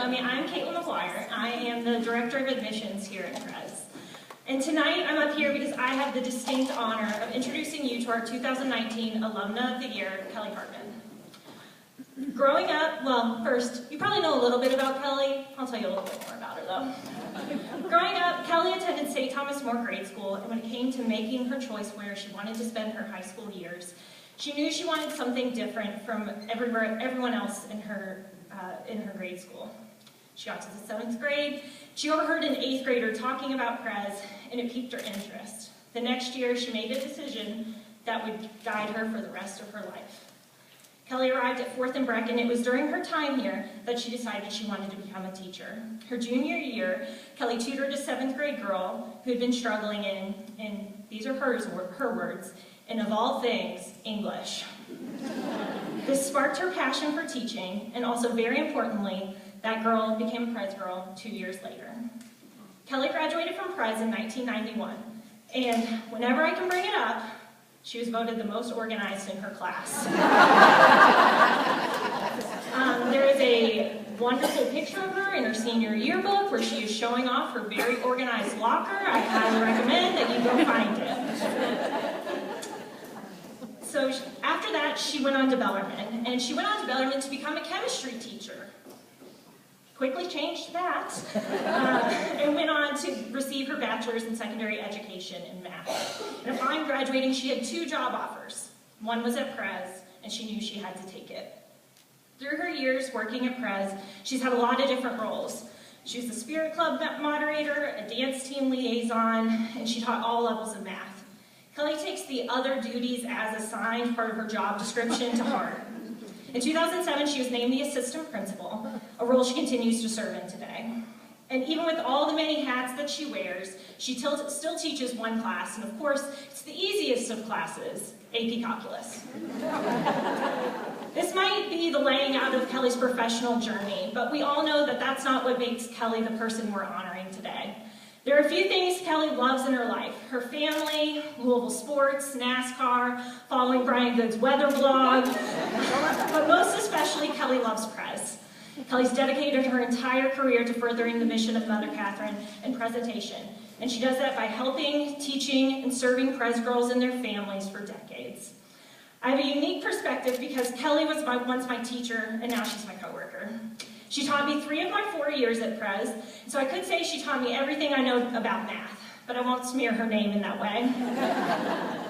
know me, I'm Caitlin McGuire. I am the Director of Admissions here at Prez. And tonight I'm up here because I have the distinct honor of introducing you to our 2019 Alumna of the Year, Kelly Hartman. Growing up, well, first, you probably know a little bit about Kelly. I'll tell you a little bit more about her, though. Growing up, Kelly attended St. Thomas More Grade School, and when it came to making her choice where she wanted to spend her high school years, she knew she wanted something different from everyone else in her grade school. She got to the 7th grade, she overheard an 8th grader talking about Prez, and it piqued her interest. The next year, she made a decision that would guide her for the rest of her life. Kelly arrived at 4th and Breck, and it was during her time here that she decided she wanted to become a teacher. Her junior year, Kelly tutored a 7th grade girl who had been struggling in these are her words, and of all things, English. This sparked her passion for teaching, and also very importantly, that girl became a Prez girl 2 years later. Kelly graduated from Prez in 1991, and whenever I can bring it up, she was voted the most organized in her class. There is a wonderful picture of her in her senior yearbook where she is showing off her very organized locker. I highly recommend that you go find it. So after that, she went on to Bellarmine, and she went on to Bellarmine to become a chemistry teacher. Quickly changed that, and went on to receive her bachelor's in secondary education in math. And upon graduating, she had 2 job offers. One was at Prez, and she knew she had to take it. Through her years working at Prez, she's had a lot of different roles. She was the Spirit Club moderator, a dance team liaison, and she taught all levels of math. Kelly takes the other duties as assigned, part of her job description, to heart. In 2007, she was named the assistant principal, a role she continues to serve in today. And even with all the many hats that she wears, she still teaches one class, and of course, it's the easiest of classes, AP Calculus. This might be the laying out of Kelly's professional journey, but we all know that that's not what makes Kelly the person we're honoring today. There are a few things Kelly loves in her life: her family, Louisville sports, NASCAR, following Brian Good's weather blog, but most especially, Kelly loves Prez. Kelly's dedicated her entire career to furthering the mission of Mother Catherine and presentation, and she does that by helping, teaching, and serving Prez girls and their families for decades. I have a unique perspective because Kelly was once my teacher, and now she's my coworker. She taught me 3 of my 4 years at Prez, so I could say she taught me everything I know about math, but I won't smear her name in that way.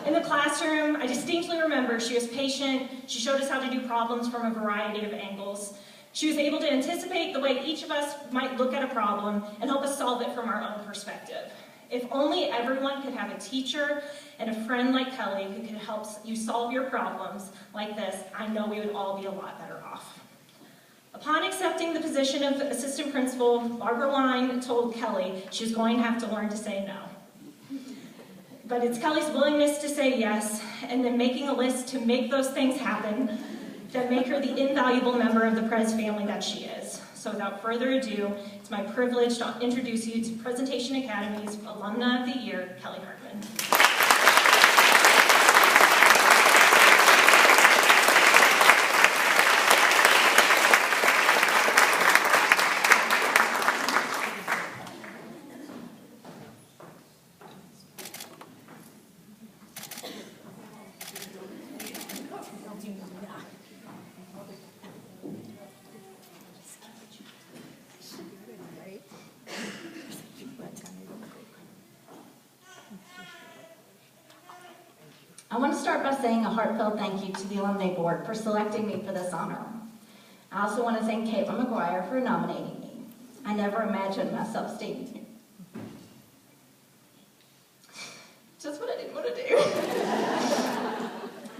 In the classroom, I distinctly remember she was patient, she showed us how to do problems from a variety of angles. She was able to anticipate the way each of us might look at a problem and help us solve it from our own perspective. If only everyone could have a teacher and a friend like Kelly who could help you solve your problems like this, I know we would all be a lot better off. Upon accepting the position of assistant principal, Barbara Line told Kelly she was going to have to learn to say no. But it's Kelly's willingness to say yes, and then making a list to make those things happen, that make her the invaluable member of the Prez family that she is. So without further ado, it's my privilege to introduce you to Presentation Academy's Alumna of the Year, Kelly Hartman. I want to start by saying a heartfelt thank you to the Alumni Board for selecting me for this honor. I also want to thank Caitlin McGuire for nominating me. I never imagined myself standing here. Just what I didn't want to do.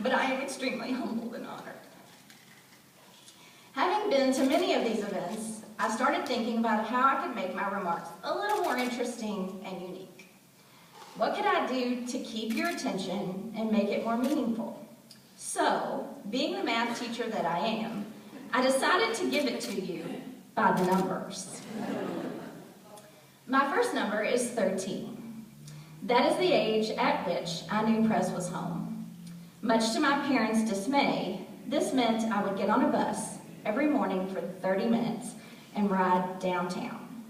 But I am extremely humbled and honored. Having been to many of these events, I started thinking about how I could make my remarks a little more interesting and unique. What could I do to keep your attention and make it more meaningful? So, being the math teacher that I am, I decided to give it to you by the numbers. My first number is 13. That is the age at which I knew Prez was home. Much to my parents' dismay, this meant I would get on a bus every morning for 30 minutes and ride downtown,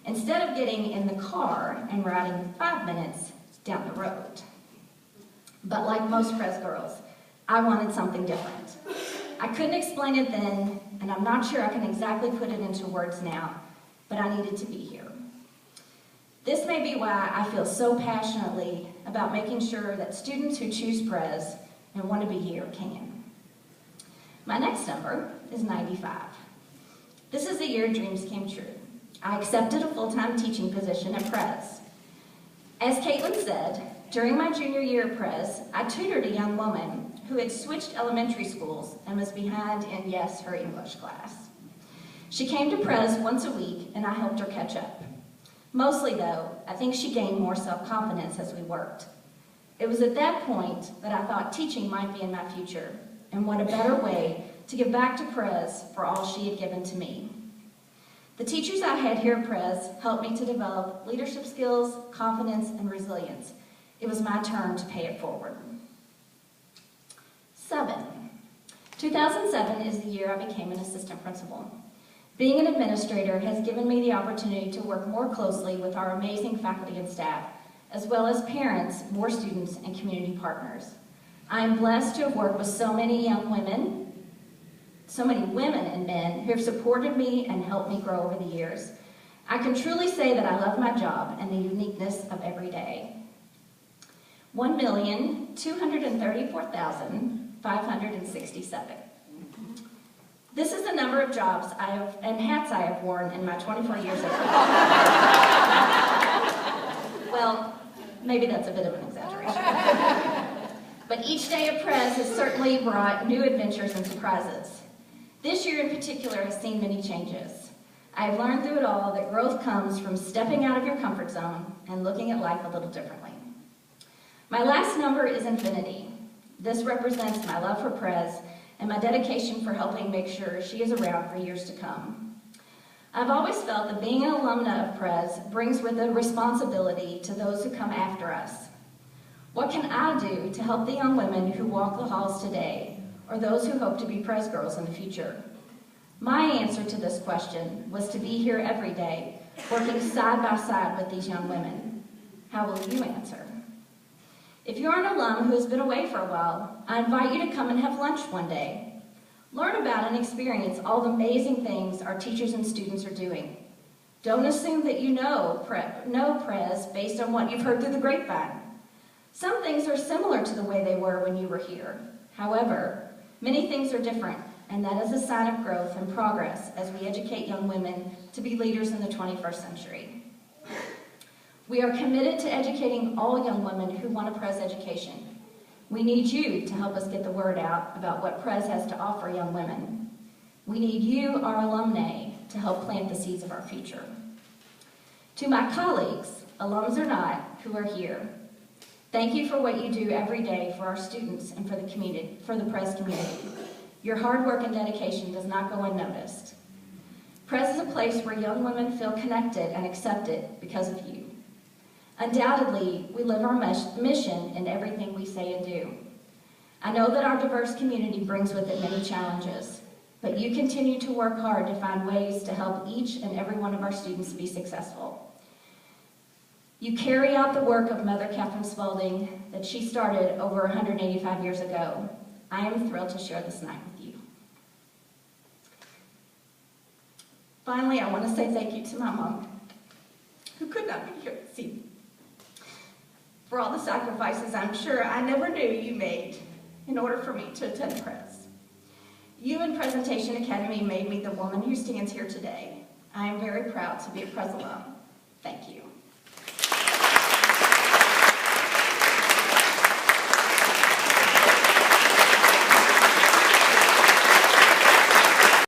instead of getting in the car and riding 5 minutes down the road. But like most Pres girls, I wanted something different. I couldn't explain it then, and I'm not sure I can exactly put it into words now, but I needed to be here. This may be why I feel so passionately about making sure that students who choose Pres and want to be here can. My next number is 95. This is the year dreams came true. I accepted a full-time teaching position at Pres. As Caitlin said, during my junior year at Pres, I tutored a young woman who had switched elementary schools and was behind in, yes, her English class. She came to Pres once a week, and I helped her catch up. Mostly, though, I think she gained more self-confidence as we worked. It was at that point that I thought teaching might be in my future, and what a better way to give back to Pres for all she had given to me. The teachers I had here at Pres helped me to develop leadership skills, confidence, and resilience. It was my turn to pay it forward. 7. 2007 is the year I became an assistant principal. Being an administrator has given me the opportunity to work more closely with our amazing faculty and staff, as well as parents, more students, and community partners. I am blessed to have worked with so many women and men who have supported me and helped me grow over the years. I can truly say that I love my job and the uniqueness of every day. 1,234,567. This is the number of jobs and hats I have worn in my 24 years at Pres. Well, maybe that's a bit of an exaggeration. But each day at Pres has certainly brought new adventures and surprises. This year in particular has seen many changes. I have learned through it all that growth comes from stepping out of your comfort zone and looking at life a little differently. My last number is infinity. This represents my love for Pres and my dedication for helping make sure she is around for years to come. I've always felt that being an alumna of Pres brings with it a responsibility to those who come after us. What can I do to help the young women who walk the halls today, or those who hope to be Pres girls in the future? My answer to this question was to be here every day, working side by side with these young women. How will you answer? If you're an alum who has been away for a while, I invite you to come and have lunch one day. Learn about and experience all the amazing things our teachers and students are doing. Don't assume that you know Pres based on what you've heard through the grapevine. Some things are similar to the way they were when you were here. However, many things are different, and that is a sign of growth and progress as we educate young women to be leaders in the 21st century. We are committed to educating all young women who want a Pres education. We need you to help us get the word out about what Pres has to offer young women. We need you, our alumni, to help plant the seeds of our future. To my colleagues, alums or not, who are here, thank you for what you do every day for our students and for the community, for the Pres community. Your hard work and dedication does not go unnoticed. Pres is a place where young women feel connected and accepted because of you. Undoubtedly, we live our mission in everything we say and do. I know that our diverse community brings with it many challenges, but you continue to work hard to find ways to help each and every one of our students be successful. You carry out the work of Mother Catherine Spaulding that she started over 185 years ago. I am thrilled to share this night with you. Finally, I want to say thank you to my mom, who could not be here this evening, for all the sacrifices I'm sure I never knew you made in order for me to attend Pres. You and Presentation Academy made me the woman who stands here today. I am very proud to be a Pres alum. Thank you.